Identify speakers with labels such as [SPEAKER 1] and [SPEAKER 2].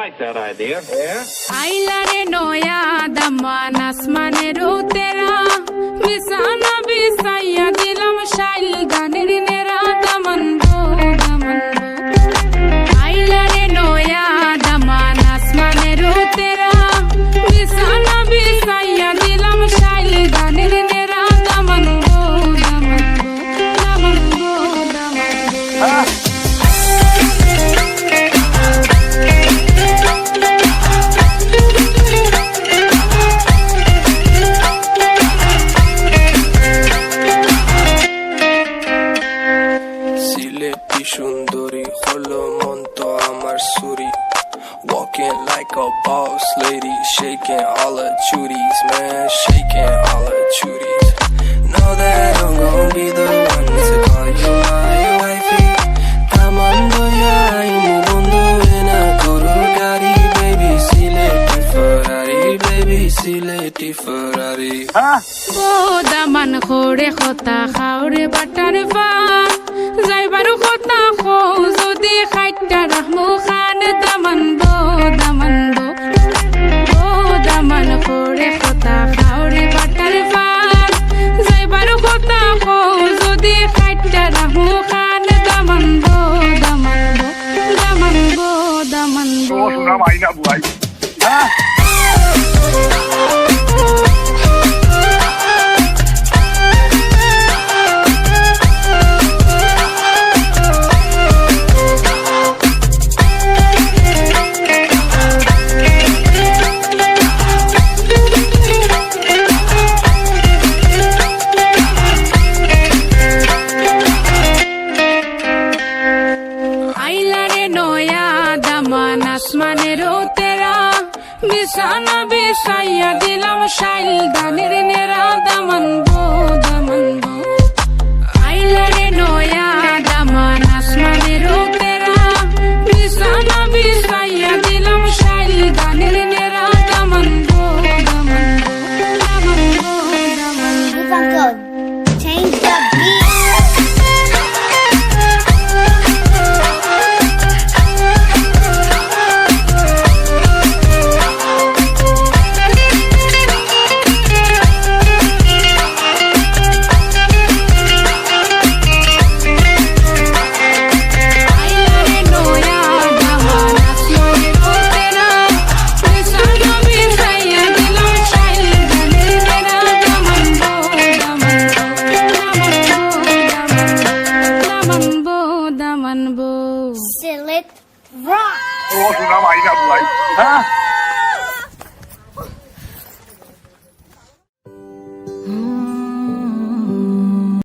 [SPEAKER 1] like that idea. Yeah.
[SPEAKER 2] আইলারে নয়া দামান আসমানের তেরা বিছানা বিছাইয়া দিলাম শাইল গানের নেরা দামান গো দামান আইলারে নয়া দামান আসমানের তেরা বিছানা বিছাইয়া দিলাম শাইল গানের নেরা দামান গো দামান দামান গো দামান
[SPEAKER 3] সুন্দরী হলো মন তো আমার সুরি walking like a boss lady shaking all her chuties man shaking all her chuties know that I'm gonna be the one to call you my wifey tamando ya imu bondo ena koro gari baby sileti ferrari
[SPEAKER 2] O Daman খোরে খতা খাওরে butter বা যাইবারু কথা খো যদি খাইটা রাহমু খান দামান বো দামান বো ও দামান খোরে খতা খাওরে butter বা যাইবারু কথা খো যদি খাইটা রাহমু খান দামান বো দামান বো দামান বো দামান বো
[SPEAKER 4] শোনা মাইনা বুয়াই
[SPEAKER 2] আসমানের তেরা বিছানা বিছাইয়া দিলাম শাইল গানের নেরা দামান বো দামান বো আইলারে নয়া দামান আসমানের তেরা বিছানা বিছাইয়া দিলাম শাইল গানের নেরা দামান বো দামান বো দামান বো দামান বো
[SPEAKER 5] Change the beat. Select rock.
[SPEAKER 4] শোনা মাইনা বুয়াই